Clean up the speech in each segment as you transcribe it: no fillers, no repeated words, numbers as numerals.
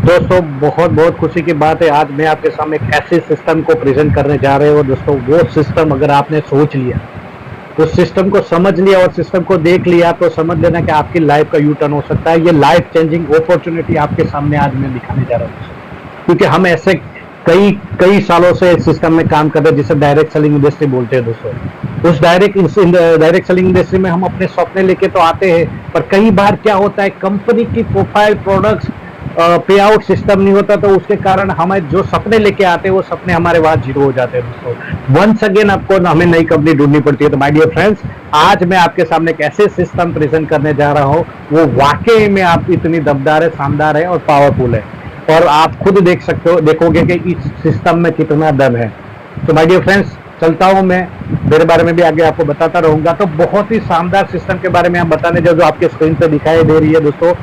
दोस्तों बहुत बहुत खुशी की बात है। आज मैं आपके सामने एक ऐसे सिस्टम को प्रेजेंट करने जा रहे हो दोस्तों। वो सिस्टम अगर आपने सोच लिया, उस सिस्टम को समझ लिया और सिस्टम को देख लिया तो समझ लेना कि आपकी लाइफ का यू टर्न हो सकता है। ये लाइफ चेंजिंग अपॉर्चुनिटी आपके सामने आज मैं दिखाने जा रहा हूँ, क्योंकि हम ऐसे कई कई सालों से इस सिस्टम में काम कर रहे हैं जिसे डायरेक्ट सेलिंग इंडस्ट्री बोलते हैं दोस्तों। उस डायरेक्ट सेलिंग इंडस्ट्री में हम अपने सपने लेके तो आते हैं, पर कई बार क्या होता है, कंपनी की प्रोफाइल प्रोडक्ट्स पे आउट सिस्टम नहीं होता, तो उसके कारण हमें जो सपने लेके आते हैं वो सपने हमारे वहां जीरो हो जाते हैं दोस्तों। वंस अगेन आपको हमें नई कंपनी ढूंढनी पड़ती है। तो माय डियर फ्रेंड्स, आज मैं आपके सामने एक ऐसे सिस्टम प्रेजेंट करने जा रहा हूँ, वो वाकई में आप इतनी दमदार है, शानदार है और पावरफुल है, और आप खुद देख सकते हो, देखोगे कि इस सिस्टम में कितना दम है। तो माय डियर फ्रेंड्स, चलता हूं मैं, मेरे बारे में भी आगे आपको बताता रहूंगा। तो बहुत ही शानदार सिस्टम के बारे में हम बताने जो आपके स्क्रीन पे दिखाई दे रही है दोस्तों।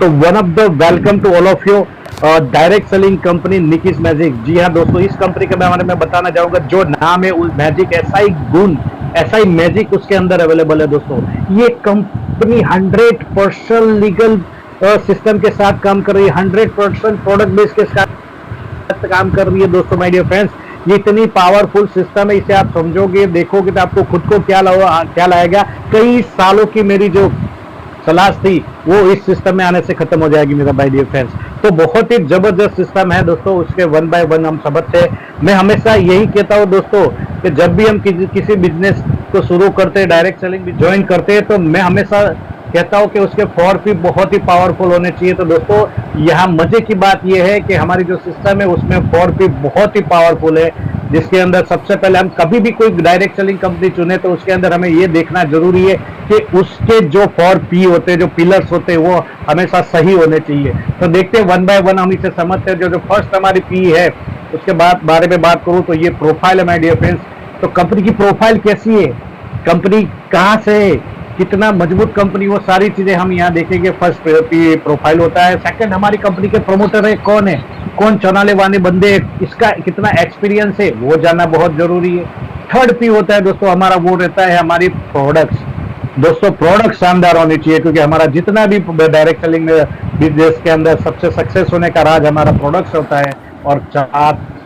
तो one of the welcome to all of you direct selling company Nikis Magic. जी हाँ दोस्तों, इस कंपनी के बारे में बताना चाहूंगा। जो नाम है उस मैजिक, ऐसा ही गुण, ऐसा ही मैजिक उसके अंदर अवेलेबल है दोस्तों। ये कंपनी 100% लीगल सिस्टम के साथ काम कर रही है, 100% प्रोडक्ट बेस के साथ काम कर रही है दोस्तों। माय डियर फ्रेंड्स, ये इतनी पावरफुल सिस्टम है, इसे आप समझोगे, देखोगे तो आपको खुद को क्या लाएगा। कई सालों की मेरी जो तलाश थी वो इस सिस्टम में आने से खत्म हो जाएगी मेरा माय डियर फ्रेंड्स। तो बहुत ही जबरदस्त सिस्टम है दोस्तों, उसके वन बाय वन हम समझते हैं। मैं हमेशा यही कहता हूँ दोस्तों कि जब भी हम किसी बिजनेस को शुरू करते हैं, डायरेक्ट सेलिंग भी ज्वाइन करते हैं, तो मैं हमेशा कहता हूं कि उसके फॉर्म बहुत ही पावरफुल होने चाहिए। तो दोस्तों, यहाँ मजे की बात यह है कि हमारी जो सिस्टम है उसमें फॉर्म बहुत ही पावरफुल है, जिसके अंदर सबसे पहले हम कभी भी कोई डायरेक्ट सेलिंग कंपनी चुने तो उसके अंदर हमें ये देखना जरूरी है कि उसके जो 4P होते हैं, जो पिलर्स होते हैं, वो हमेशा सही होने चाहिए। तो देखते हैं वन बाय वन, हम इसे समझते हैं। जो फर्स्ट हमारी P है, उसके बारे में बात करूं तो ये प्रोफाइल है माय डियर फ्रेंड्स। तो कंपनी की प्रोफाइल कैसी है, कंपनी कहाँ से है, कितना मजबूत कंपनी, वो सारी चीजें हम यहाँ देखेंगे। फर्स्ट प्रोफाइल होता है। सेकंड, हमारी कंपनी के प्रमोटर है, कौन चलाने वाले बंदे, इसका कितना एक्सपीरियंस है, वो जानना बहुत जरूरी है। थर्ड P होता है दोस्तों हमारा, वो रहता है हमारी प्रोडक्ट्स। दोस्तों, प्रोडक्ट शानदार होनी चाहिए, क्योंकि हमारा जितना भी डायरेक्ट सेलिंग बिजनेस के अंदर सबसे सक्सेस होने का राज हमारा प्रोडक्ट्स होता है। और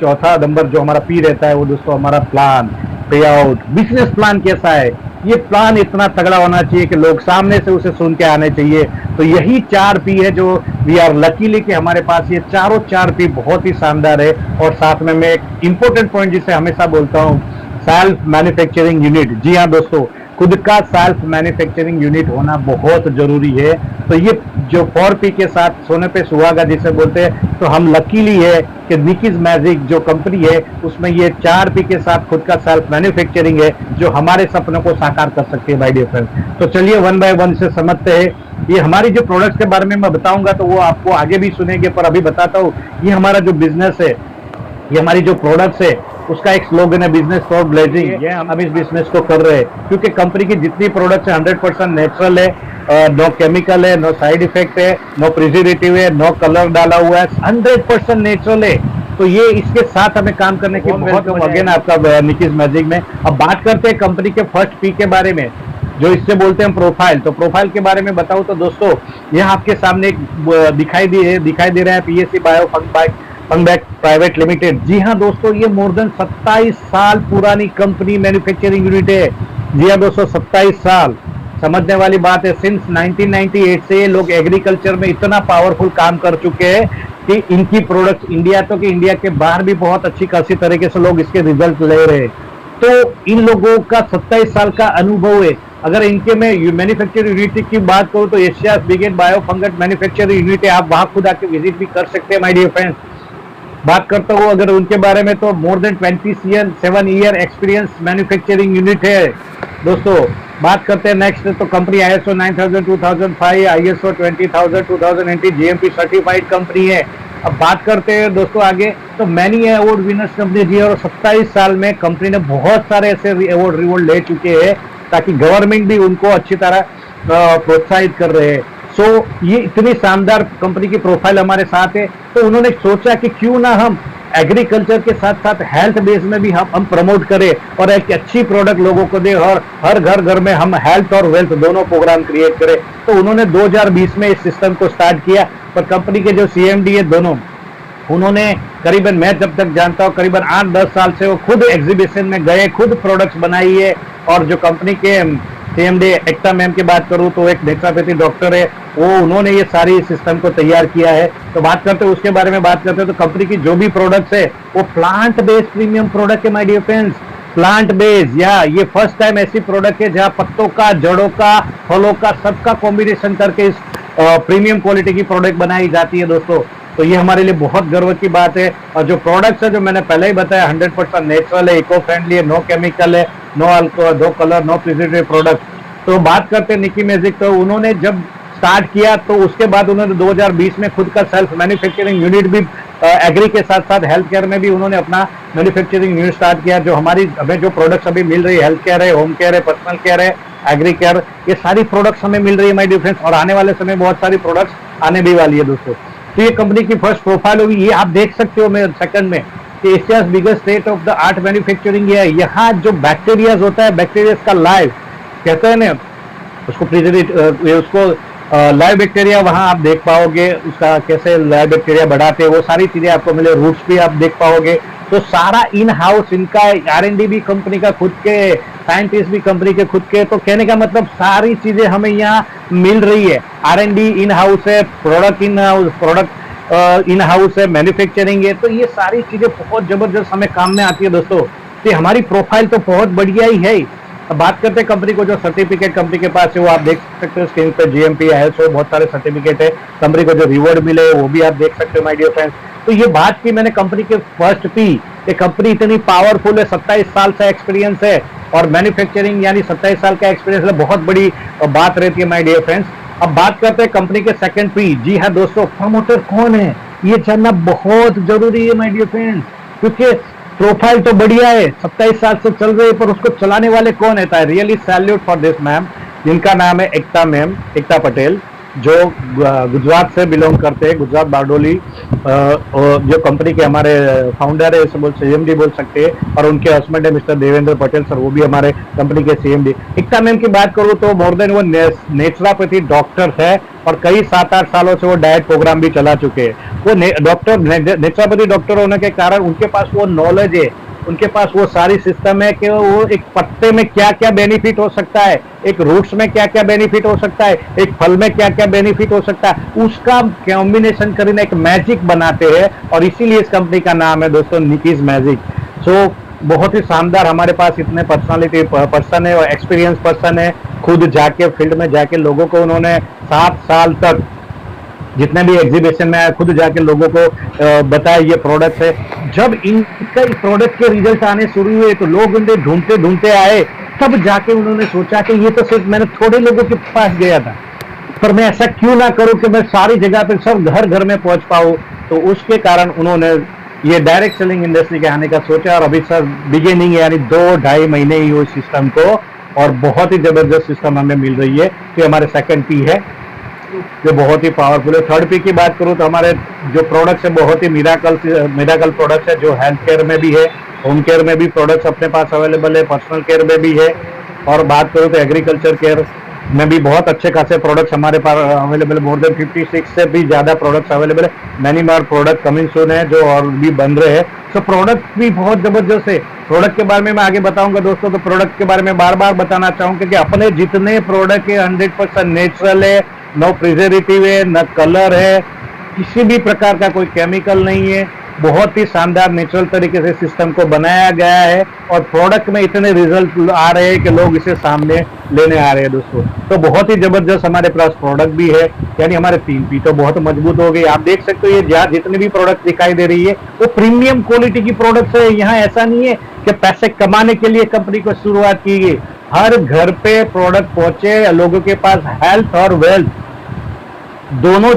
चौथा नंबर जो हमारा P रहता है वो दोस्तों हमारा प्लान, पे आउट, बिजनेस प्लान कैसा है। ये प्लान इतना तगड़ा होना चाहिए कि लोग सामने से उसे सुन के आने चाहिए। तो यही 4P है जो वी आर लकीली कि हमारे पास ये चारों 4P बहुत ही शानदार है। और साथ में मैं एक इंपॉर्टेंट पॉइंट जिसे हमेशा बोलता हूँ, सेल्फ मैन्युफैक्चरिंग यूनिट। जी हाँ दोस्तों, खुद का सेल्फ मैन्युफैक्चरिंग यूनिट होना बहुत जरूरी है। तो ये जो 4P के साथ सोने पे सुहागा जिसे बोलते हैं, तो हम लकीली है कि निकिस मैजिक जो कंपनी है उसमें ये 4P के साथ खुद का सेल्फ मैन्युफैक्चरिंग है, जो हमारे सपनों को साकार कर सकती है माय डियर फ्रेंड्स। तो चलिए वन बाय वन से समझते हैं। ये हमारी जो प्रोडक्ट्स के बारे में मैं बताऊंगा तो वो आपको आगे भी सुनेंगे, पर अभी बताता हूँ। ये हमारा जो बिजनेस है, ये हमारी जो प्रोडक्ट्स है, उसका एक स्लोगन है, बिजनेस फॉर ब्लेजिंग। ये हम इस बिजनेस को कर रहे हैं क्योंकि कंपनी की जितनी प्रोडक्ट्स है 100% नेचुरल है, नो केमिकल है, नो साइड इफेक्ट है, नो प्रिजर्वेटिव है, नो कलर डाला हुआ है, 100% नेचुरल है। तो ये इसके साथ हमें काम करने की बहुत अगेन आपका निकिस मैजिक में। अब बात करते हैं कंपनी के फर्स्ट P के बारे में, जो इससे बोलते हैं प्रोफाइल। तो प्रोफाइल के बारे में बताऊं तो दोस्तों, यह आपके सामने एक दिखाई दे रहा है, PSC बायो फंगबैक प्राइवेट लिमिटेड। जी हाँ दोस्तों, ये मोर देन 27 साल पुरानी कंपनी, मैन्युफैक्चरिंग यूनिट है। जी हाँ दोस्तों, 27 साल, समझने वाली बात है। सिंस 1998 से ये लोग एग्रीकल्चर में इतना पावरफुल काम कर चुके हैं कि इनकी प्रोडक्ट्स इंडिया तो कि इंडिया के बाहर भी बहुत अच्छी खासी तरीके से लोग इसके रिजल्ट ले रहे हैं। तो इन लोगों का 27 साल का अनुभव है। अगर इनके में मैन्युफैक्चरिंग यूनिट की बात करूं तो Asia biggest bio fungus manufacturing unit है। आप वहां खुद आके विजिट भी कर सकते हैं माय डियर फ्रेंड्स। बात करता हूँ अगर उनके बारे में, तो more than 27 year experience manufacturing unit है दोस्तों। बात करते हैं नेक्स्ट, तो company ISO 9000 2005, ISO 20000 2020 GMP certified company है। अब बात करते हैं दोस्तों आगे, तो मैनी अवार्ड विनर्स कंपनी जी, और 27 साल में कंपनी ने बहुत सारे ऐसे अवार्ड रिवॉर्ड ले चुके हैं, ताकि गवर्नमेंट भी उनको अच्छी तरह प्रोत्साहित कर रहे हैं। ये इतनी शानदार कंपनी की प्रोफाइल हमारे साथ है, तो उन्होंने सोचा कि क्यों ना हम एग्रीकल्चर के साथ साथ हेल्थ बेस में भी हम प्रमोट करें और एक अच्छी प्रोडक्ट लोगों को दे, और हर घर घर में हम हेल्थ और वेल्थ दोनों प्रोग्राम क्रिएट करें। तो उन्होंने 2020 में इस सिस्टम को स्टार्ट किया। पर कंपनी के जो सीएमडी है दोनों, उन्होंने करीबन, मैं जब तक जानता हूँ, करीबन 8-10 साल से वो खुद एग्जीबिशन में गए, खुद प्रोडक्ट्स बनाई है। और जो कंपनी के सीएमडी एकता मैम की बात करूं तो एक नेचुरोपैथी डॉक्टर है, वो उन्होंने ये सारी सिस्टम को तैयार किया है। तो बात करते हैं उसके बारे में, बात करते हैं तो कंपनी की जो भी प्रोडक्ट्स है वो प्लांट बेस्ड प्रीमियम प्रोडक्ट है my dear friends, plant based. या ये फर्स्ट टाइम ऐसी प्रोडक्ट है जहां पत्तों का, जड़ों का, फलों का, सबका कॉम्बिनेशन करके इस प्रीमियम क्वालिटी की प्रोडक्ट बनाई जाती है दोस्तों। तो ये हमारे लिए बहुत गर्व की बात है। और जो प्रोडक्ट्स है जो मैंने पहले ही बताया, 100% नेचुरल है, इको फ्रेंडली है, नो केमिकल है, no alcohol, no colour, no preservative product. तो बात करते हैं निकी मैजिक, तो उन्होंने जब स्टार्ट किया तो उसके बाद उन्होंने 2020 में खुद का सेल्फ मैन्युफैक्चरिंग यूनिट भी, एग्री के साथ साथ हेल्थ केयर में भी उन्होंने अपना मैन्युफैक्चरिंग यूनिट स्टार्ट किया। जो हमें जो प्रोडक्ट्स अभी मिल रही है, हेल्थ केयर है, होम केयर है, पर्सनल केयर है, एग्री केयर, ये सारी प्रोडक्ट्स हमें मिल रही है माय डियर फ्रेंड्स। और आने वाले समय बहुत सारी प्रोडक्ट्स आने भी वाली है दोस्तों। तो ये कंपनी की फर्स्ट प्रोफाइल होगी, ये आप देख सकते हो मेरे सेकंड में कि Asia's biggest state of the art manufacturing है। यहाँ जो बैक्टीरियाज होता है, बैक्टीरियाज का लाइव कहते हैं ना उसको, उसको लाइव बैक्टीरिया, वहां आप देख पाओगे उसका कैसे लाइव बैक्टीरिया बढ़ाते हैं, वो सारी चीजें आपको मिले, रूट्स भी आप देख पाओगे। तो सारा इन हाउस, इनका R&D भी कंपनी का खुद के, साइंटिस्ट भी कंपनी के खुद के। तो कहने का मतलब सारी चीजें हमें यहाँ मिल रही है। R&D इन हाउस है, product in house, product in house है, मैन्युफैक्चरिंग है। तो ये सारी चीजें बहुत जबरदस्त हमें काम में आती है दोस्तों। तो हमारी प्रोफाइल तो बहुत बढ़िया ही है। अब बात करते हैं कंपनी को, जो सर्टिफिकेट कंपनी के पास है वो आप देख सकते हो स्क्रीन पे, GMP, ISO, बहुत सारे सर्टिफिकेट है। कंपनी को जो रिवॉर्ड मिले वो भी आप देख सकते हो माय डियर फ्रेंड्स। तो ये बात की मैंने कंपनी के फर्स्ट पी, ये कंपनी इतनी पावरफुल है, 27 साल से एक्सपीरियंस है और मैन्युफैक्चरिंग यानी 27 साल का एक्सपीरियंस है, बहुत बड़ी बात रहती है माय डियर फ्रेंड्स। अब बात करते हैं कंपनी के सेकंड पी। जी हाँ दोस्तों, प्रमोटर कौन है ये जानना बहुत जरूरी है माय डियर फ्रेंड्स, क्योंकि प्रोफाइल तो बढ़िया है, 27 साल से चल रही है, पर उसको चलाने वाले कौन है? Really salute for this ma'am, जिनका नाम है एकता मैम, एकता पटेल, जो गुजरात से बिलोंग करते हैं, गुजरात बारडोली। जो कंपनी के हमारे फाउंडर है, इसे CMD बोल सकते हैं, और उनके हस्बैंड है मिस्टर देवेंद्र पटेल सर, वो भी हमारे कंपनी के CMD। एकता मैम की बात करूँ तो मोर देन वो नेचुरोपैथी डॉक्टर है और कई 7-8 सालों से वो डाइट प्रोग्राम भी चला चुके हैं। वो नेचुरोपैथी डॉक्टर होने के कारण उनके पास वो नॉलेज है, उनके पास वो सारी सिस्टम है कि वो एक पत्ते में क्या क्या बेनिफिट हो सकता है, एक रूट्स में क्या क्या बेनिफिट हो सकता है, एक फल में क्या क्या बेनिफिट हो सकता है, उसका कॉम्बिनेशन કરીને एक मैजिक बनाते हैं। और इसीलिए इस कंपनी का नाम है दोस्तों निकीज मैजिक। सो बहुत ही शानदार हमारे पास इतने पर्सनालिटी पर्सन है और एक्सपीरियंस पर्सन है, खुद जाके फील्ड में जाके लोगों को उन्होंने 7 साल तक जितने भी एग्जीबिशन में आया, खुद जाके लोगों को बताया ये प्रोडक्ट है। जब इनका प्रोडक्ट के रिजल्ट आने शुरू हुए तो लोग उन्हें ढूंढते ढूंढते आए, तब जाके उन्होंने सोचा कि ये तो सिर्फ मैंने थोड़े लोगों के पास गया था, पर मैं ऐसा क्यों ना करूं कि मैं सारी जगह पे सब घर घर में पहुंच पाऊं। तो उसके कारण उन्होंने ये डायरेक्ट सेलिंग इंडस्ट्री के आने का सोचा। और अभी सर बिगिनिंग यानी 2-2.5 महीने ही हुए सिस्टम को, और बहुत ही जबरदस्त सिस्टम हमें मिल रही है। तो हमारे सेकंड पी है जो बहुत ही पावरफुल है। थर्ड पी की बात करूं तो हमारे जो प्रोडक्ट्स है बहुत ही मिराकल प्रोडक्ट्स है, जो हेल्थ केयर में भी है, होम केयर में भी प्रोडक्ट्स अपने पास अवेलेबल है, पर्सनल केयर में भी है। और बात करूं तो एग्रीकल्चर केयर में भी बहुत अच्छे खासे प्रोडक्ट्स हमारे पास अवेलेबल है, मोर देन 56 से भी ज्यादा प्रोडक्ट्स अवेलेबल है। Many more product coming soon है जो और भी बन रहे हैं। तो प्रोडक्ट भी बहुत जबरदस्त है। प्रोडक्ट के बारे में मैं आगे बताऊंगा दोस्तों। तो प्रोडक्ट के बारे में बार बार बताना चाहूंगा कि अपने जितने प्रोडक्ट है 100% नेचुरल है, नो प्रिजर्वेटिव है, न कलर है, किसी भी प्रकार का कोई केमिकल नहीं है, बहुत ही शानदार नेचुरल तरीके से सिस्टम को बनाया गया है। और प्रोडक्ट में इतने रिजल्ट आ रहे हैं कि लोग इसे सामने लेने आ रहे हैं दोस्तों। तो बहुत ही जबरदस्त हमारे पास प्रोडक्ट भी है, यानी हमारे 3 पी तो बहुत मजबूत हो गई। आप देख सकते हो ये जहाँ जितनी भी प्रोडक्ट दिखाई दे रही है वो प्रीमियम क्वालिटी की प्रोडक्ट्स है। यहाँ ऐसा नहीं है कि पैसे कमाने के लिए कंपनी को शुरुआत की गई, हर घर पे प्रोडक्ट पहुंचे, लोगों के पास हेल्थ और वेल्थ दोनों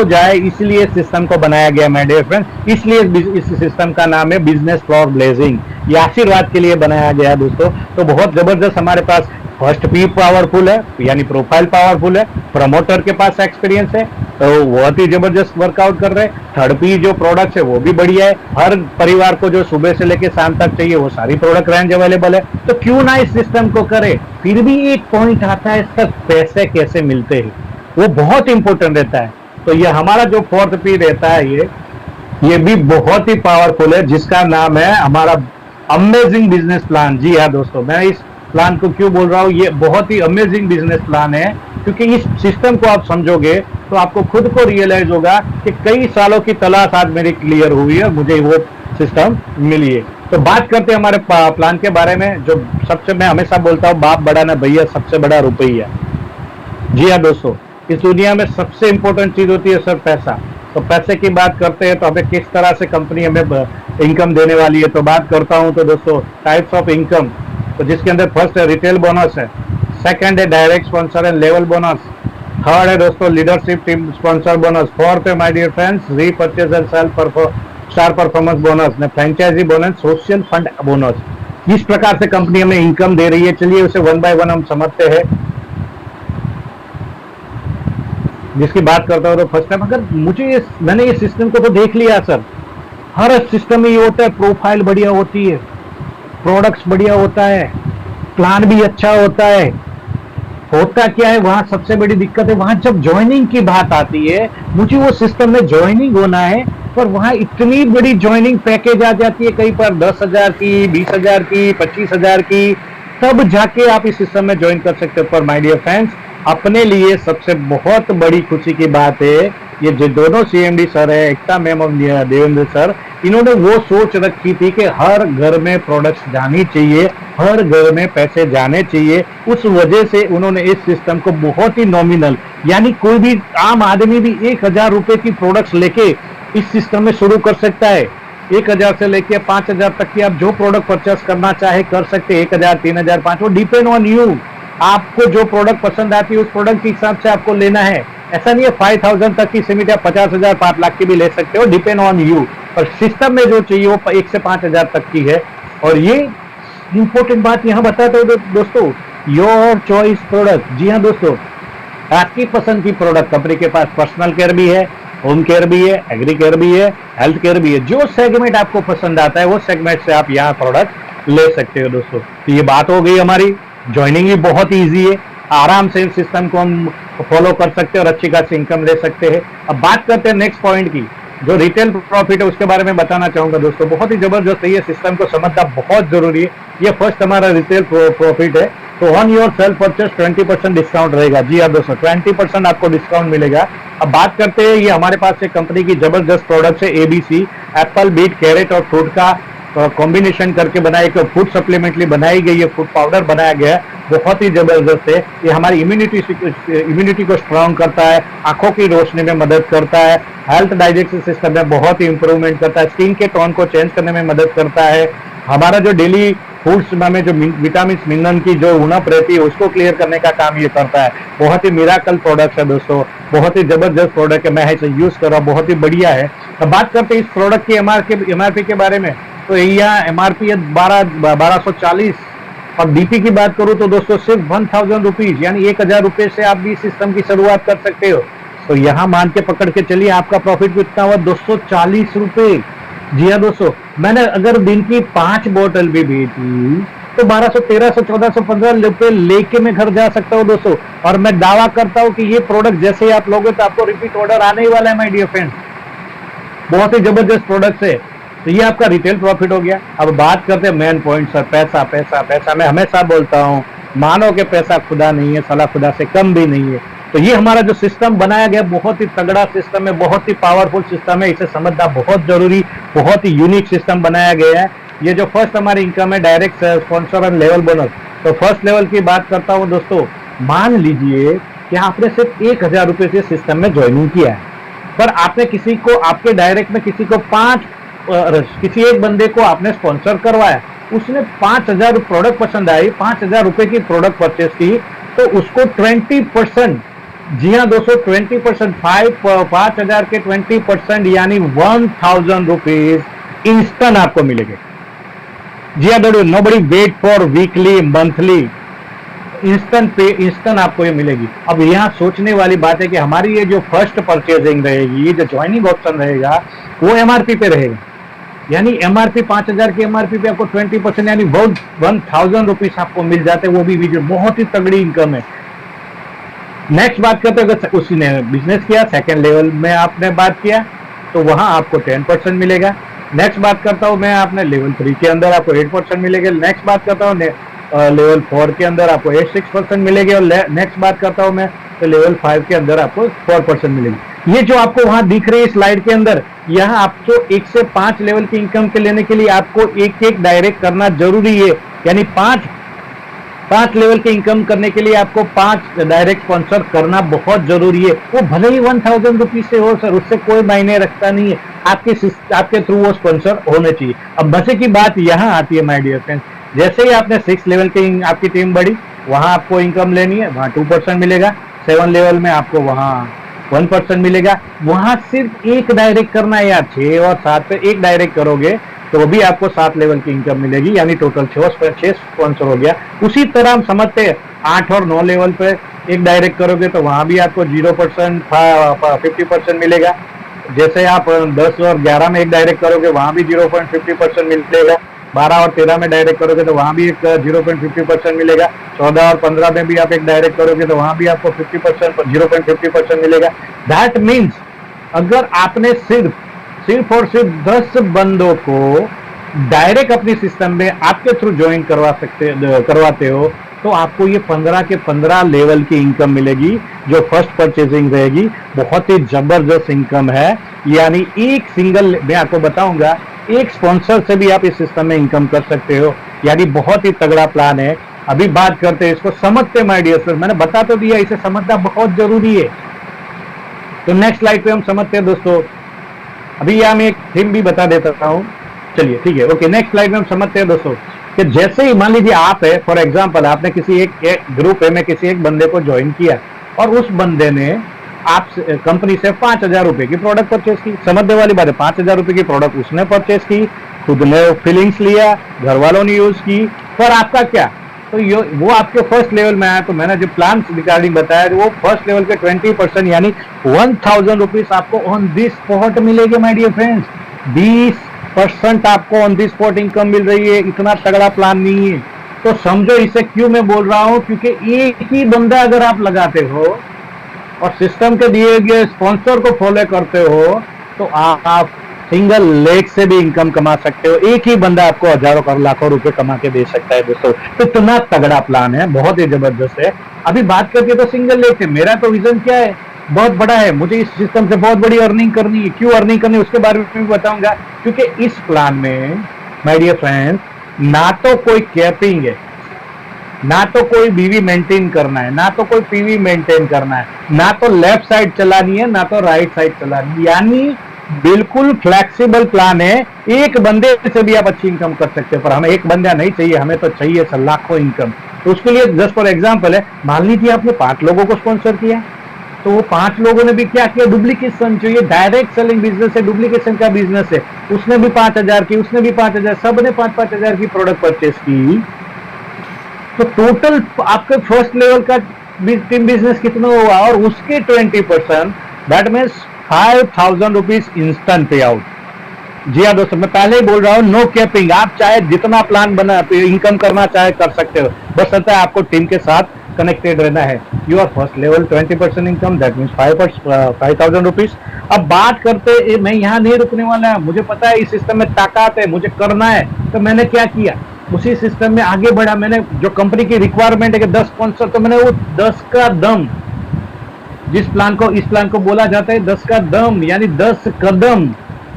जाए, इसलिए सिस्टम को बनाया गया माय डियर फ्रेंड्स। इसलिए इस सिस्टम का नाम है बिजनेस फॉर ब्लेजिंग, ये आशीर्वाद के लिए बनाया गया दोस्तों। तो बहुत जबरदस्त हमारे पास फर्स्ट पी पावरफुल है, यानी प्रोफाइल पावरफुल है, प्रमोटर के पास एक्सपीरियंस है, तो बहुत ही जबरदस्त वर्कआउट कर रहे हैं। थर्ड पी जो प्रोडक्ट है वो भी बढ़िया है, हर परिवार को जो सुबह से लेकर शाम तक चाहिए वो सारी प्रोडक्ट रेंज अवेलेबल है, तो क्यों ना इस सिस्टम को करे। फिर भी एक पॉइंट आता है, इसका पैसे कैसे मिलते हैं, वो बहुत इंपॉर्टेंट रहता है। तो ये हमारा जो फोर्थ पी रहता है, ये भी बहुत ही पावरफुल है, जिसका नाम है हमारा अमेजिंग बिजनेस प्लान। जी हाँ दोस्तों, मैं इस प्लान को क्यों बोल रहा हूँ, ये बहुत ही अमेजिंग बिजनेस प्लान है, क्योंकि इस सिस्टम को आप समझोगे तो आपको खुद को रियलाइज होगा कि कई सालों की तलाश आज मेरी क्लियर हुई है, मुझे वो सिस्टम मिली है। तो बात करते हैं हमारे प्लान के बारे में, जो सबसे मैं हमेशा बोलता हूँ, बाप बड़ा ना भैया, सबसे बड़ा रुपया। जी हाँ दोस्तों, इस दुनिया में सबसे इंपॉर्टेंट चीज होती है सर पैसा। तो पैसे की बात करते हैं तो हमें किस तरह से कंपनी हमें इनकम देने वाली है, तो बात करता हूं तो दोस्तों टाइप्स ऑफ इनकम, तो जिसके अंदर फर्स्ट है रिटेल बोनस है, सेकंड है direct sponsor and level bonus, third है दोस्तों leadership team sponsor bonus, fourth है my dear friends repurchase and sale star performance bonus, franchisee bonus, social fund bonus. इस प्रकार से कंपनी हमें इनकम दे रही है। चलिए उसे वन बाय वन हम समझते हैं। जिसकी बात करता हूं तो फर्स्ट टाइम, अगर मैंने ये सिस्टम को तो देख लिया सर, हर सिस्टम में ये होता है, प्रोफाइल बढ़िया होती है, प्रोडक्ट्स बढ़िया होता है, प्लान भी अच्छा होता है। होता क्या है, वहां सबसे बड़ी दिक्कत है, वहां जब ज्वाइनिंग की बात आती है, मुझे वो सिस्टम में ज्वाइनिंग होना है, पर वहां इतनी बड़ी ज्वाइनिंग पैकेज आ जाती है, कहीं पर 10,000 की, 20,000 की, 25,000 की, तब जाके आप इस सिस्टम में ज्वाइन कर सकते हो। पर माय डियर फ्रेंड्स, अपने लिए सबसे बहुत बड़ी खुशी की बात है, ये जो दोनों सीएमडी सर है, एकता मैम और देवेंद्र सर, इन्होंने वो सोच रखी थी कि हर घर में प्रोडक्ट्स जानी चाहिए, हर घर में पैसे जाने चाहिए। उस वजह से उन्होंने इस सिस्टम को बहुत ही नॉमिनल, यानी कोई भी आम आदमी भी 1,000 रुपए की प्रोडक्ट्स लेके इस सिस्टम में शुरू कर सकता है। 1,000 से लेके 5,000 तक की आप जो प्रोडक्ट परचेस करना चाहे कर सकते हैं। 1,000, 3,000, 5,000, वो डिपेंड ऑन यू। आपको जो प्रोडक्ट पसंद आती है उस प्रोडक्ट के हिसाब से आपको लेना है। ऐसा नहीं है 5,000 तक की सीमित, या 50,000, 5 लाख की भी ले सकते हो, डिपेंड ऑन यू। और सिस्टम में जो चाहिए वो 1 से 5,000 तक की है। और ये इंपॉर्टेंट बात यहाँ बताते हो दोस्तों, योर चॉइस प्रोडक्ट। जी हाँ दोस्तों, आपकी पसंद की प्रोडक्ट, कंपनी के पास पर्सनल केयर भी है, होम केयर भी है, एग्री केयर भी है, हेल्थ केयर भी है। जो सेगमेंट आपको पसंद आता है वो सेगमेंट से आप यहाँ प्रोडक्ट ले सकते हो दोस्तों। तो ये बात हो गई हमारी, ज्वाइनिंग भी बहुत ईजी है, आराम से इस सिस्टम को हम फॉलो कर सकते हैं और अच्छी खासी इनकम ले सकते हैं। अब बात करते हैं नेक्स्ट पॉइंट की, जो रिटेल प्रॉफिट है उसके बारे में बताना चाहूंगा दोस्तों। बहुत ही जबरदस्त है, ये सिस्टम को समझना बहुत जरूरी है। ये फर्स्ट हमारा रिटेल प्रॉफिट है, तो on your self purchase 20% discount रहेगा। जी हाँ दोस्तों, 20% आपको डिस्काउंट मिलेगा। अब बात करते हैं, ये हमारे पास एक कंपनी की जबरदस्त प्रोडक्ट है, एबीसी एप्पल बीट कैरेट और फ्रूट का कॉम्बिनेशन करके बनाया, एक फूड सप्लीमेंटली बनाई गई है, फूड पाउडर बनाया गया है, बहुत ही जबरदस्त है। ये हमारी इम्यूनिटी को स्ट्रांग करता है, आंखों की रोशनी में मदद करता है, हेल्थ डाइजेस्टिव सिस्टम में बहुत ही इंप्रूवमेंट करता है, स्किन के टोन को चेंज करने में मदद करता है। हमारा जो डेली फूड्स में जो विटामिन मिनरल की जो उणप रहती है उसको क्लियर करने का काम ये करता है। बहुत ही मिराकल प्रोडक्ट है दोस्तों, बहुत ही जबरदस्त प्रोडक्ट है, मैं इसे यूज कर रहा हूँ, बहुत ही बढ़िया है। अब बात करते हैं इस प्रोडक्ट की एमआरपी के बारे में, तो यहाँ एमआरपी है 1240, और बीपी की बात करूं तो दोस्तों सिर्फ 1,000 रुपीज, यानी 1,000 रुपए से आप भी सिस्टम की शुरुआत कर सकते हो। तो यहाँ मान के पकड़ के चलिए, आपका प्रॉफिट कितना हुआ, 240 रुपए। जी हाँ दोस्तों, मैंने अगर दिन की 5 बोतल भी बेची तो 1200, 1300, 1400, 15 रुपए लेके मैं घर जा सकता हूँ दोस्तों। और मैं दावा करता हूँ कि ये प्रोडक्ट जैसे ही आप लोगे तो आपको रिपीट ऑर्डर आने ही वाला है माय डियर फ्रेंड। बहुत ही जबरदस्त प्रोडक्ट है। तो ये आपका रिटेल प्रॉफिट हो गया। अब बात करते हैं मेन पॉइंट सर, पैसा पैसा पैसा। मैं हमेशा बोलता हूँ, मानो कि पैसा खुदा नहीं है, साला खुदा से कम भी नहीं है। तो ये हमारा जो सिस्टम बनाया गया बहुत ही तगड़ा सिस्टम है, बहुत ही पावरफुल सिस्टम है, इसे समझना बहुत जरूरी, बहुत ही यूनिक सिस्टम बनाया गया है। ये जो फर्स्ट हमारी इनकम है डायरेक्ट स्पॉन्सर और लेवल बोनस। तो फर्स्ट लेवल की बात करता हूँ दोस्तों, मान लीजिए कि आपने सिर्फ 1,000 रुपए से सिस्टम में ज्वाइनिंग किया है, पर आपने किसी को, आपके डायरेक्ट में किसी को किसी एक बंदे को आपने स्पॉन्सर करवाया, उसने 5,000 प्रोडक्ट पसंद आई, 5,000 रुपए की प्रोडक्ट परचेस की, तो उसको 20%, जी हाँ दोस्तों 20%, 5,000 के 20% यानी 1,000 रुपीज इंस्टेंट आपको मिलेंगे। जी हाँ दोस्तों, nobody wait for weekly monthly, instant पे इंस्टेंट आपको ये मिलेगी। अब यहाँ सोचने वाली बात है कि हमारी ये जो फर्स्ट परचेजिंग रहेगी, ये जो ज्वाइनिंग ऑप्शन रहेगा वो एमआरपी पे रहेगा, यानी एमआरपी 5,000 की एमआरपी पे आपको 20% यानी 1,000 रुपीज आपको मिल जाते हैं, वो भी वीडियो बहुत ही तगड़ी इनकम है। नेक्स्ट बात करते हैं, अगर उसी ने बिजनेस किया, सेकेंड लेवल में आपने बात किया तो वहां आपको 10% मिलेगा। नेक्स्ट बात करता हूं मैं, आपने लेवल 3 के अंदर आपको 8% मिलेगा। नेक्स्ट बात करता हूँ लेवल 4 के अंदर आपको 6% मिलेगी, और नेक्स्ट बात करता हूं मैं तो लेवल 5 के अंदर आपको 4% मिलेगी। ये जो आपको वहां दिख रही है स्लाइड के अंदर, यहाँ आपको 1 से 5 लेवल की इनकम के लेने के लिए आपको एक डायरेक्ट करना जरूरी है, यानी 5 लेवल की इनकम करने के लिए आपको 5 डायरेक्ट स्पॉन्सर करना बहुत जरूरी है। वो भले ही 1,000 रुपीज से हो सर, उससे कोई मायने रखता नहीं है, आपके थ्रू वो स्पॉन्सर होने चाहिए। अब मजे की बात यहाँ आती है माय डियर फ्रेंड्स, जैसे ही आपने 6 लेवल की आपकी टीम बढ़ी, वहां आपको इनकम लेनी है, वहां 2% मिलेगा। 7 लेवल में आपको वहां 1% मिलेगा। वहां सिर्फ एक डायरेक्ट करना है यार, 6 और 7 पे एक डायरेक्ट करोगे तो भी आपको 7 लेवल की इनकम मिलेगी, यानी टोटल 6 स्पॉन्सर हो गया। उसी तरह हम समझते हैं 8 और 9 लेवल पे एक डायरेक्ट करोगे तो वहां भी आपको 0% 50% मिलेगा। जैसे आप 10 और 11 में एक डायरेक्ट करोगे वहां भी 0.50% मिलेगा। 12 और 13 में डायरेक्ट करोगे तो वहां भी एक 0.50% मिलेगा। 14 और 15 में भी आप एक डायरेक्ट करोगे तो वहां भी आपको 0.50% मिलेगा। दैट मीन्स अगर आपने सिर्फ और सिर्फ 10 बंदों को डायरेक्ट अपनी सिस्टम में आपके थ्रू ज्वाइन करवाते हो तो आपको ये 15 के 15 लेवल की इनकम मिलेगी, जो फर्स्ट परचेजिंग रहेगी। बहुत ही जबरदस्त इनकम है, यानी एक सिंगल, मैं आपको बताऊंगा, एक स्पॉन्सर से भी आप इस सिस्टम में इनकम कर सकते हो, यानी बहुत ही तगड़ा प्लान है। अभी बात करते हैं, इसको समझते माय डियर फ्रेंड, मैंने बता तो दिया, इसे समझना बहुत जरूरी है। तो नेक्स्ट स्लाइड पे हम समझते हैं दोस्तों। अभी यहाँ मैं एक थीम भी बता देता हूँ, चलिए ठीक है, ओके। नेक्स्ट स्लाइड में हम समझते हैं दोस्तों कि जैसे ही मान लीजिए आप है, फॉर एग्जांपल आपने किसी एक ग्रुप में किसी एक बंदे को ज्वाइन किया और उस बंदे ने आप कंपनी से 5,000 रुपए की प्रोडक्ट परचेज की। समझने वाली बात है, 5,000 रुपए की प्रोडक्ट उसने परचेज की, खुद ने फीलिंग्स लिया, घर वालों ने यूज की, पर आपका क्या, तो वो आपके फर्स्ट लेवल में आया। तो मैंने जो प्लान रिगार्डिंग बताया, वो फर्स्ट लेवल के 20% यानी 1,000 रुपीज आपको ऑन दिस स्पॉट मिलेगी माय डियर फ्रेंड्स। 20% आपको ऑन दिस स्पॉट इनकम मिल रही है। इतना तगड़ा प्लान नहीं है, तो समझो इसे क्यों मैं बोल रहा हूं, क्योंकि एक ही बंदा अगर आप लगाते हो और सिस्टम के दिए गए स्पॉन्सर को फॉलो करते हो तो आप सिंगल लेग से भी इनकम कमा सकते हो। एक ही बंदा आपको हजारों और लाखों रुपए कमा के दे सकता है दोस्तों। तो इतना तगड़ा प्लान है, बहुत ही जबरदस्त है। अभी बात करके तो सिंगल लेग से, मेरा तो विजन क्या है, बहुत बड़ा है, मुझे इस सिस्टम से बहुत बड़ी अर्निंग करनी है। क्यों अर्निंग करनी है उसके बारे में भी बताऊंगा, क्योंकि इस प्लान में माय डियर फ्रेंड्स ना तो कोई कैपिंग है, ना तो कोई बीवी मेंटेन करना है, ना तो कोई पीवी मेंटेन करना है, ना तो लेफ्ट साइड चलानी है, ना तो राइट साइड चलानी है, यानी बिल्कुल फ्लेक्सिबल प्लान है। एक बंदे से भी आप अच्छी इनकम कर सकते हो, पर हमें एक बंदा नहीं चाहिए, हमें तो चाहिए लाखों इनकम। तो उसके लिए जस्ट फॉर एग्जांपल है, मान लीजिए आपने 5 लोगों को स्पॉन्सर किया, तो वो 5 लोगों ने भी क्या किया, डुप्लीकेशन, जो ये डायरेक्ट सेलिंग बिजनेस है, डुप्लीकेशन का बिजनेस है, उसने भी 5,000 की, उसने भी 5,000, सबने 5,000 की प्रोडक्ट परचेस की। तो टोटल आपके फर्स्ट लेवल का टीम बिजनेस कितना हुआ, और उसके 20%, that means 5,000 rupees instant pay out. जी हाँ दोस्तों, मैं पहले ही बोल रहा हूँ, नो कैपिंग, आप चाहे जितना प्लान बना इनकम करना चाहे कर सकते हो, बस होता है आपको टीम के साथ कनेक्टेड रहना है। Your first level 20% income, that means 5,000 rupees. अब बात करते, मैं यहाँ नहीं रुकने वाला है, मुझे पता है इस सिस्टम में ताकत है, मुझे करना है, तो मैंने क्या किया, उसी सिस्टम में आगे बढ़ा। मैंने जो कंपनी की रिक्वायरमेंट है कि 10 स्पॉन्सर, तो मैंने वो 10 का दम, इस प्लान को बोला जाता है 10 का दम, यानी 10 कदम।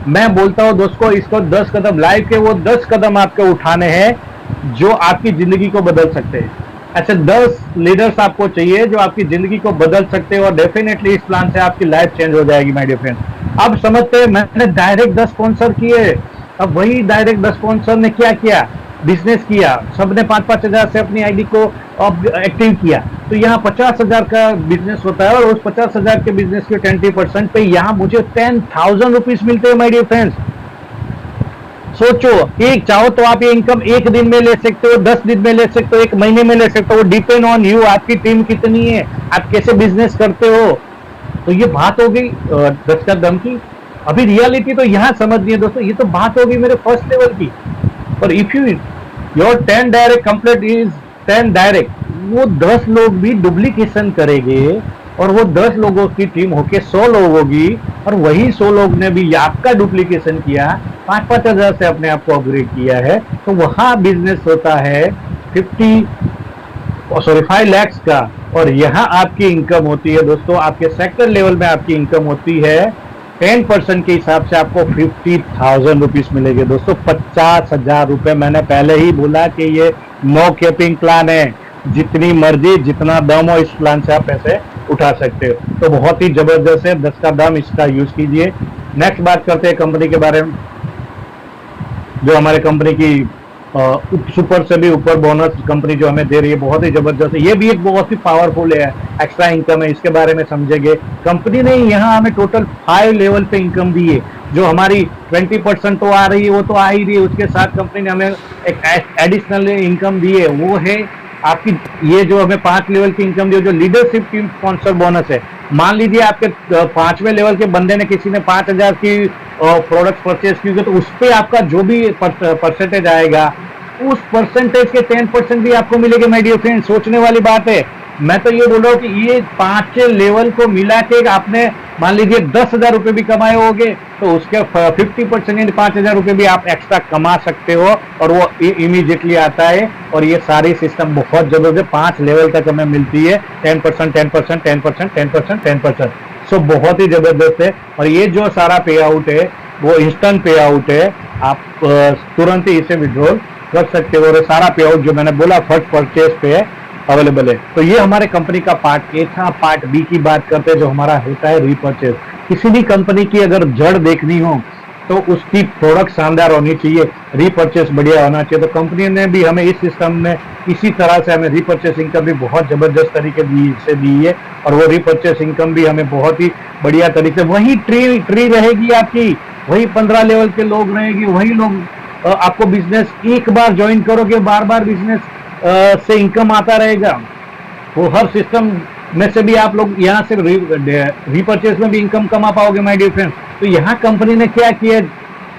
मैं बोलता हूं दोस्तों, इसको 10 कदम लाइफ के, वो 10 कदम आपको उठाने हैं जो आपकी जिंदगी को बदल सकते हैं। अच्छा, 10 लीडर्स आपको चाहिए जो आपकी जिंदगी को बदल सकते हैं, और डेफिनेटली इस प्लान से आपकी लाइफ चेंज हो जाएगी माय डियर फ्रेंड। अब समझते हैं, मैंने डायरेक्ट 10 स्पॉन्सर किए। अब वही डायरेक्ट 10 स्पॉन्सर ने क्या किया, बिजनेस किया, सबने 5,000 से अपनी आईडी को एक्टिव किया। तो यहाँ 50,000 का बिजनेस होता है, और उस 50,000 के बिजनेस के 20% पे यहाँ मुझे 10,000 रुपीज मिलते हैं माय डियर फ्रेंड्स। सोचो, एक चाहो तो आप ये इनकम एक दिन में ले सकते हो, 10 दिन में ले सकते हो, एक महीने में ले सकते हो, डिपेंड ऑन यू, आपकी टीम कितनी है, आप कैसे बिजनेस करते हो। तो ये बात हो गई 10 का दम की। अभी रियलिटी तो यहाँ समझनी है दोस्तों, ये तो बात हो गई मेरे फर्स्ट लेवल की। और if you your 10 direct complete is 10 direct, वो 10 लोग भी डुप्लीकेशन करेंगे और वो 10 लोगों की टीम होके 100 लोग होगी, और वही 100 लोग ने भी आपका डुप्लीकेशन किया, 5-5 हजार से अपने आप को अपग्रेड किया है, तो वहां बिजनेस होता है 5 लाख का। और यहाँ आपकी इनकम होती है दोस्तों, आपके सेक्टर लेवल में आपकी इनकम होती है 10% के हिसाब से आपको 50,000 रुपीज मिलेंगे दोस्तों, 50,000 रुपए। मैंने पहले ही बोला कि ये नो कैपिंग प्लान है, जितनी मर्जी जितना दम हो इस प्लान से आप पैसे उठा सकते हो। तो बहुत ही जबरदस्त है, 10 का दम, इसका यूज कीजिए। नेक्स्ट बात करते हैं कंपनी के बारे में, जो हमारे कंपनी की सुपर से भी ऊपर बोनस कंपनी जो हमें दे रही है, बहुत ही जबरदस्त है। ये भी एक बहुत ही पावरफुल है, एक्स्ट्रा इनकम है, इसके बारे में समझेंगे। कंपनी ने यहाँ हमें टोटल 5 लेवल पे इनकम दी है। जो हमारी 20% तो आ रही है, वो तो आ ही रही है, उसके साथ कंपनी ने हमें एक एडिशनल इनकम दी है, वो है आपकी ये जो हमें 5 लेवल की इनकम दी है, जो लीडरशिप टीम स्पॉन्सर बोनस है। मान लीजिए आपके 5वें लेवल के बंदे ने, किसी ने 5,000 की प्रोडक्ट परचेज की, तो उस पर आपका जो भी परसेंटेज आएगा, उस परसेंटेज के 10% भी आपको मिलेंगे माय डियर फ्रेंड। सोचने वाली बात है। मैं तो ये बोल रहा हूँ कि ये 5 लेवल को मिला के आपने मान लीजिए 10,000 रुपए भी कमाए होंगे, तो उसके 50% यानी 5,000 रुपए भी आप एक्स्ट्रा कमा सकते हो, और वो इमीडिएटली आता है। और ये सारी सिस्टम बहुत जबरदस्त, 5 लेवल तक हमें मिलती है, 10%, 10%, 10%, 10%, 10%। सो बहुत ही जबरदस्त है। और ये जो सारा पे आउट है वो इंस्टेंट पे आउट है, आप तुरंत ही इसे विड्रॉल कर सकते हो। और सारा पे आउट जो मैंने बोला फर्स्ट परचेज पे अवेलेबल है। तो ये हमारे कंपनी का पार्ट ए था। पार्ट बी की बात करते हैं, जो हमारा होता है रीपरचेज। किसी भी कंपनी की अगर जड़ देखनी हो तो उसकी प्रोडक्ट शानदार होनी चाहिए, रीपरचेज बढ़िया होना चाहिए। तो कंपनी ने भी हमें इस सिस्टम में इसी तरह से हमें रीपरचेज इनकम भी बहुत जबरदस्त तरीके से दी है, और वो रीपरचेज इनकम भी हमें बहुत ही बढ़िया तरीके, वही ट्री रहेगी आपकी, वही 15 लेवल के लोग रहेंगे, वही लोग आपको बिजनेस एक बार ज्वाइन करोगे, बार बार बिजनेस से इनकम आता रहेगा। वो हर सिस्टम में से भी आप लोग यहाँ से रीपरचेज में भी इनकम कमा पाओगे माय डियर फ्रेंड्स। तो यहाँ कंपनी ने क्या किया,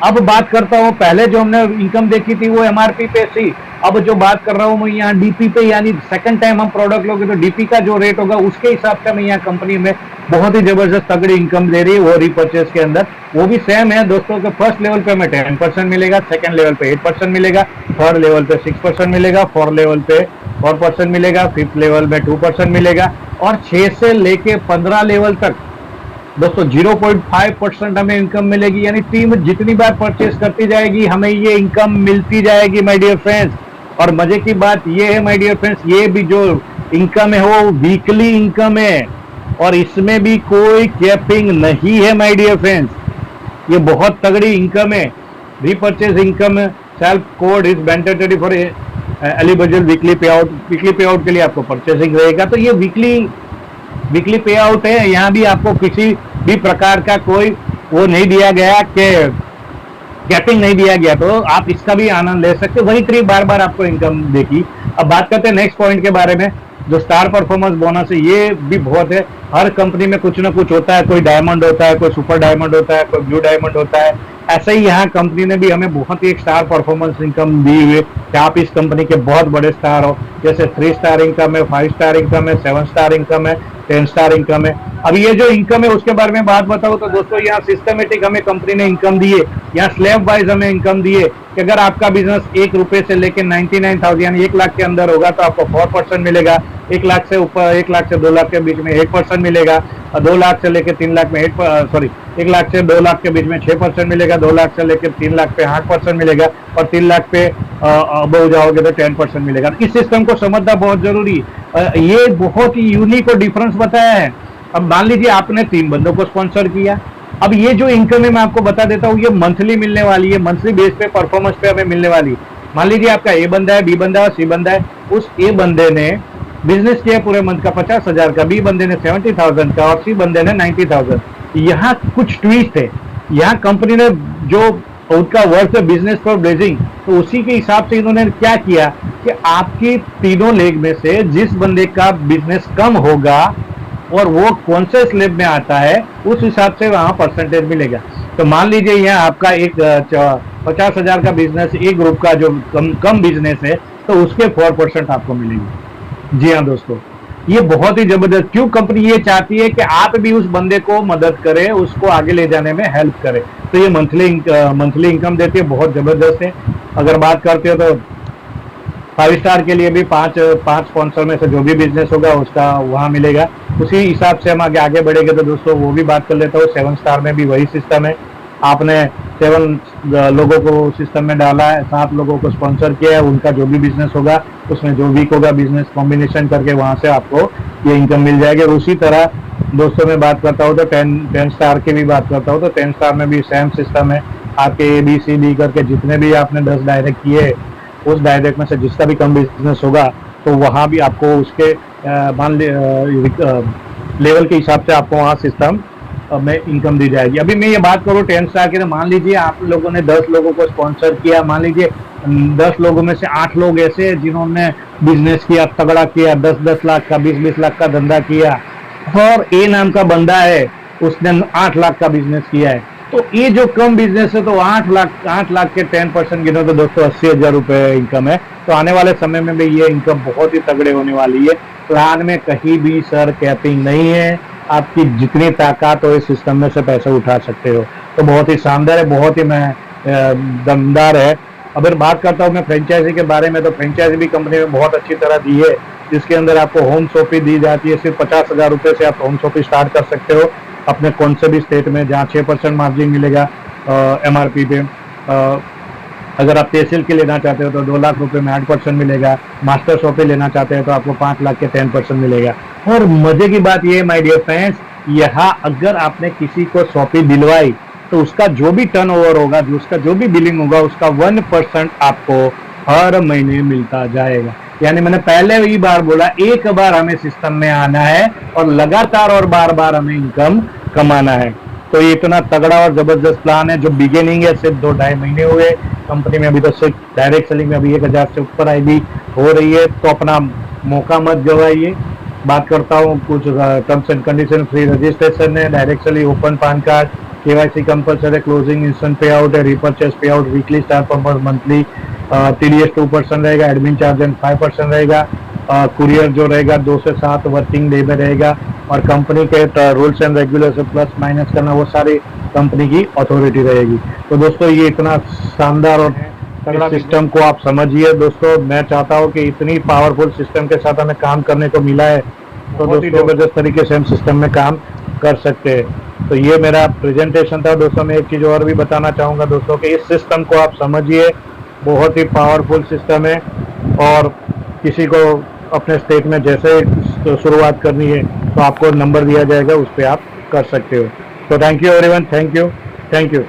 अब बात करता हूँ, पहले जो हमने इनकम देखी थी वो एमआरपी पे थी। अब जो बात कर रहा हूँ मैं यहाँ डीपी पे, यानी सेकंड टाइम हम प्रोडक्ट लोगे तो डीपी का जो रेट होगा उसके हिसाब से हमें यहाँ कंपनी में बहुत ही जबरदस्त तगड़ी इनकम दे रही है, वो रीपरचेज के अंदर। वो भी सेम है दोस्तों के फर्स्ट लेवल पे हमें 10% मिलेगा, सेकंड लेवल पे 8% मिलेगा, थर्ड लेवल पे 6% मिलेगा, फोर्थ लेवल पे 4% मिलेगा, फिफ्थ लेवल में 2% मिलेगा, और 6 से लेके 15 लेवल तक दोस्तों 0.5% हमें इनकम मिलेगी। यानी टीम जितनी बार परचेज करती जाएगी हमें ये इनकम मिलती जाएगी माय डियर फ्रेंड्स। और मजे की बात ये है माय डियर फ्रेंड्स, ये भी जो इनकम है वो वीकली इनकम है, और इसमें भी कोई कैपिंग नहीं है माय डियर फ्रेंड्स। ये बहुत तगड़ी इनकम है, repurchase income. Self code is mandatory for eligible weekly पे आउट। वीकली पे आउट के लिए आपको परचेसिंग रहेगा, तो ये वीकली पे आउट है। यहाँ भी आपको किसी भी प्रकार का कोई वो नहीं दिया गया कि कैपिंग नहीं दिया गया, तो आप इसका भी आनंद ले सकते हो। वही ट्री बार बार आपको इनकम देगी। अब बात करते हैं नेक्स्ट पॉइंट के बारे में, जो स्टार परफॉर्मेंस बोनस है। ये भी बहुत है, हर कंपनी में कुछ ना कुछ होता है, कोई डायमंड होता है, कोई सुपर डायमंड होता है, कोई ब्लू डायमंड होता है। ऐसे ही यहाँ कंपनी ने भी हमें बहुत ही एक स्टार परफॉर्मेंस इनकम दी हुई है कि आप इस कंपनी के बहुत बड़े स्टार हो। जैसे 3 स्टार इनकम है, 5 स्टार इनकम है, 7 स्टार इनकम है, 10 स्टार इनकम है। अब ये जो इनकम है उसके बारे में बात बताऊं तो दोस्तों यहाँ सिस्टमेटिक हमें कंपनी ने इनकम दी है, यहाँ स्लैब वाइज हमें इनकम दी है कि अगर आपका बिजनेस 1 रुपए से लेकर 99,000 यानी 1 लाख के अंदर होगा तो आपको 4% मिलेगा। 1 लाख से ऊपर, 1 लाख से 2 लाख के बीच में 8% मिलेगा, और 2 लाख से लेकर 3 लाख में 1 लाख से 2 लाख के बीच में 6% मिलेगा, 2 लाख से लेकर 3 लाख पे 8% मिलेगा, और 3 लाख पे अब हो जाओगे तो 10% मिलेगा। इस सिस्टम को समझना बहुत जरूरी। ये बहुत ही यूनिक और डिफरेंस बताया है। अब मान लीजिए आपने 3 बंदों को स्पॉन्सर किया, अब ये जो इनकम है मैं आपको बता देता हूँ, ये मंथली मिलने वाली है, मंथली बेस पे परफॉर्मेंस पे हमें मिलने वाली। मान लीजिए आपका ए बंदा है, बी बंदा है और सी बंदा है। उस ए बंदे ने बिजनेस किया पूरे मंथ का 50,000 का, बी बंदे ने 70,000 का, और सी बंदे ने 90,000। यहाँ कुछ ट्विस्ट है, यहाँ कंपनी ने जो और उनका वर्क है बिजनेस फॉर ब्लेजिंग। तो उसी के हिसाब से इन्होंने क्या किया कि आपकी तीनों लेग में से जिस बंदे का बिजनेस कम होगा और वो कौन से स्लेब में आता है उस हिसाब से वहां परसेंटेज मिलेगा। तो मान लीजिए यहाँ आपका एक 50,000 का बिजनेस, एक ग्रुप का जो कम बिजनेस है, तो उसके 4% आपको मिलेगी। जी हाँ दोस्तों, ये बहुत ही जबरदस्त, क्यों कंपनी ये चाहती है कि आप भी उस बंदे को मदद करें, उसको आगे ले जाने में हेल्प करें। तो ये मंथली इनकम देती है, बहुत जबरदस्त है। अगर बात करते हो तो 5 स्टार के लिए भी पांच स्पॉन्सर में से जो भी बिजनेस होगा उसका वहां मिलेगा। उसी हिसाब से हम आगे बढ़ेंगे तो दोस्तों वो भी बात कर लेता हूँ। 7 स्टार में भी वही सिस्टम है। आपने 7 लोगों को सिस्टम में डाला है, 7 लोगों को स्पॉन्सर किया है, उनका जो भी बिजनेस होगा उसमें जो वीक होगा बिजनेस कॉम्बिनेशन करके वहां से आपको ये इनकम मिल जाएगी। और उसी तरह दोस्तों मैं बात करता हूँ तो 10 स्टार की भी बात करता हूँ तो 10 स्टार में भी सेम सिस्टम है। आपके ABCD करके जितने भी आपने 10 डायरेक्ट किए, उस डायरेक्ट में से जिसका भी कम बिजनेस होगा तो वहाँ भी आपको उसके लेवल के हिसाब से आपको वहाँ सिस्टम में इनकम दी जाएगी। अभी मैं ये बात करूँ 10 स्टार की, तो मान लीजिए आप लोगों ने 10 लोगों को स्पॉन्सर किया, मान लीजिए 10 लोगों में से 8 लोग ऐसे जिन्होंने बिजनेस किया, तगड़ा किया, 10-10 लाख का, 20-20 लाख का धंधा किया, और ए नाम का बंदा है उसने 8 लाख का बिजनेस किया है। तो ये जो कम बिजनेस है तो 8 लाख के 10% गिनो तो दोस्तों 80,000 रुपए इनकम है। तो आने वाले समय में भी ये इनकम बहुत ही तगड़े होने वाली है। प्लान में कहीं भी सर कैपिंग नहीं है, आपकी जितनी ताकत हो इस सिस्टम में से पैसे उठा सकते हो। तो बहुत ही शानदार है, बहुत ही दमदार है। अगर बात करता हूँ मैं फ्रेंचाइजी के बारे में, तो फ्रेंचाइजी भी कंपनी में बहुत अच्छी तरह दी है, जिसके अंदर आपको होम शॉप दी जाती है। सिर्फ 50,000 रुपये से आप होम शॉप स्टार्ट कर सकते हो अपने कौन से भी स्टेट में, जहाँ 6% मार्जिन मिलेगा MRP पे। अगर आप तहसील के लेना चाहते हो तो 2 लाख रुपए में 8% मिलेगा। मास्टर शॉपी लेना चाहते हैं तो आपको 5 लाख के 10% मिलेगा। और मजे की बात ये है माय डियर फ्रेंड्स, यहाँ अगर आपने किसी को शॉपी दिलवाई तो उसका जो भी टर्नओवर होगा, उसका जो भी बिलिंग होगा, उसका 1% आपको हर महीने मिलता जाएगा। यानी मैंने पहले ही बार बोला, एक बार हमें सिस्टम में आना है और लगातार और बार बार हमें इनकम कमाना है। तो ये इतना तगड़ा और जबरदस्त प्लान है जो बिगिनिंग है, सिर्फ 2-2.5 महीने हुए कंपनी में। अभी तो सिर्फ डायरेक्ट सेलिंग में अभी 1000 से ऊपर आईडी हो रही है, तो अपना मौका मत गवाइए। बात करता हूँ कुछ terms and condition, free registration है, direct selling, open PAN card, KYC compulsory, closing instant pay out है, repurchase pay out, weekly star पर मंथली, TDS 2% रहेगा, एडमिन चार्ज 5% रहेगा, कुरियर जो रहेगा 2 से 7 वर्किंग डे में रहेगा, और कंपनी के rules and regulation plus minus करना वो सारी कंपनी की अथॉरिटी रहेगी। तो दोस्तों ये इतना शानदार और तगड़ा सिस्टम को आप समझिए दोस्तों। मैं चाहता हूँ कि इतनी पावरफुल सिस्टम के साथ हमें काम करने को मिला है, तो दोस्तों जबरदस्त तरीके से हम सिस्टम में काम कर सकते हैं। तो ये मेरा प्रेजेंटेशन था दोस्तों। मैं एक चीज़ और भी बताना चाहूँगा दोस्तों कि इस सिस्टम को आप समझिए, बहुत ही पावरफुल सिस्टम है, और किसी को अपने स्टेट में जैसे शुरुआत करनी है तो आपको नंबर दिया जाएगा, उस पर आप कर सकते हो। तो thank you everyone, thank you.